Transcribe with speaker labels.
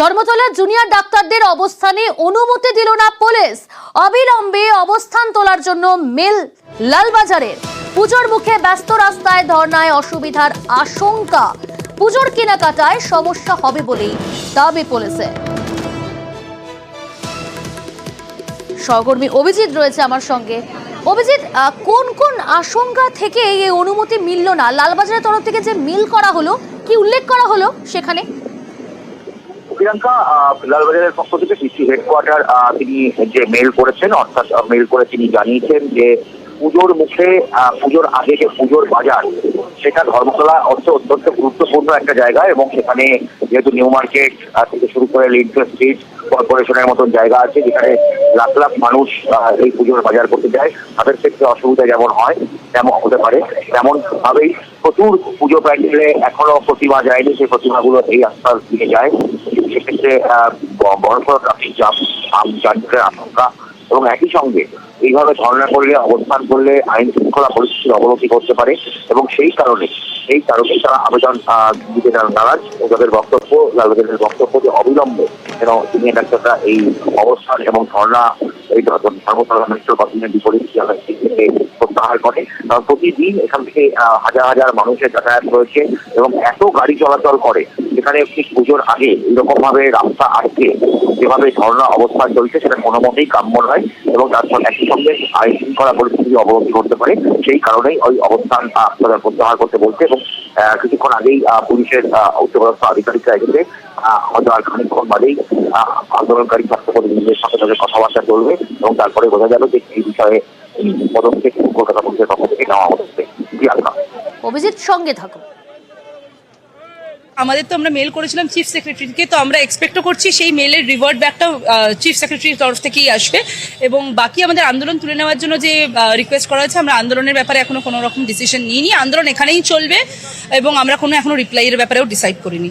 Speaker 1: Dharmatala junior ডাক্তারদের অবস্থানে অনুমতি দিল না পুলিশ। অবিলম্বে অবস্থান তোলার জন্য মেল লালবাজারের। পুজোর মুখে ব্যস্ত রাস্তায় ধর্নায় অসুবিধার আশঙ্কা। পুজোর কেনাকাটায় সমস্যা হবে বলেই দাবি পুলিশের। সহকর্মী অভিজিৎ রয়েছে আমার সঙ্গে। অভিজিৎ, কোন কোন আশঙ্কা থেকে এই অনুমতি মিলল না? লালবাজারের তরফ থেকে যে মিল করা হলো, কি উল্লেখ করা হলো সেখানে?
Speaker 2: প্রিয়াঙ্কা, লালবাজারের পক্ষ থেকে ডিসি হেডকোয়ার্টার তিনি যে মেল করেছেন, অর্থাৎ মেল করে তিনি জানিয়েছেন যে পুজোর মুখে পুজোর আগে যে পুজোর বাজার, সেটা ধর্মতলা অত্যন্ত গুরুত্বপূর্ণ একটা জায়গা এবং সেখানে যেহেতু নিউ মার্কেট থেকে শুরু করে লিডফেস স্ট্রিট কর্পোরেশনের মতন জায়গা আছে যেখানে লাখ লাখ মানুষ এই পুজোর বাজার করতে যায়, তাদের ক্ষেত্রে অসুবিধা যেমন হয় তেমন হতে পারে, তেমন ভাবেই প্রচুর পুজো প্যান্ডেলে এখনো প্রতিমা যায়নি, সেই প্রতিমাগুলো এই রাস্তার দিকে যায়। সেক্ষেত্রে বড়সড় ট্রাফিক জাম, যাত্রীদের আশঙ্কা এবং একই সঙ্গে এইভাবে ধর্ণা করলে, অবস্থান করলে আইন শৃঙ্খলা পরিস্থিতির অবনতি করতে পারে এবং সেই কারণে তারা আবেদন দিতে নারাজ। তাদের বক্তব্য, লালবাজারের বক্তব্য যে অবিলম্বে যেন সিনিয়র ডাক্তাররা এই অবস্থান এবং ধর্ণা এই ধর্মতলা মেট্রো কর্তৃপক্ষের বিপরীত থেকে প্রত্যাহার করে। কারণ প্রতিদিন এখান থেকে হাজার হাজার মানুষের যাতায়াত রয়েছে এবং এত গাড়ি চলাচল করে, যেখানে ঠিক পুজোর আগে এরকম ভাবে রাস্তা আটকে যেভাবে ধর্ণা অবস্থান চলছে সেটা কোনো মতেই কাম্য নয় এবং তারপর একই সঙ্গে আইন শৃঙ্খলা পরিস্থিতি অবনতি করতে পারে। সেই কারণেই ওই অবস্থান প্রত্যাহার করতে বলছে এবং কিছুক্ষণ আগেই পুলিশের উচ্চপদস্থ আধিকারিকরা এসেছে। হয়তো আর খানিকক্ষণ বাদেই আন্দোলনকারী ছাত্র প্রতিনিধিদের সাথে তাদের কথাবার্তা চলবে এবং তারপরে বোঝা যাবে যে এই বিষয়ে পদক্ষেপ কলকাতা পুলিশের পক্ষ থেকে নেওয়া হচ্ছে।
Speaker 1: অভিজিৎ, সঙ্গে থাকো।
Speaker 3: আমাদের তো আমরা মেল করেছিলাম চিফ সেক্রেটারিকে, তো আমরা এক্সপেক্টও করছি সেই মেলের রিভার্ট ব্যাকটাও চিফ সেক্রেটারির তরফ থেকেই আসবে এবং বাকি আমাদের আন্দোলন তুলে নেওয়ার জন্য যে রিকোয়েস্ট করা হয়েছে, আমরা আন্দোলনের ব্যাপারে এখনো কোনো রকম ডিসিশন নিইনি। আন্দোলন এখানেই চলবে এবং আমরা কোনো এখনো রিপ্লাইয়ের ব্যাপারেও ডিসাইড করিনি।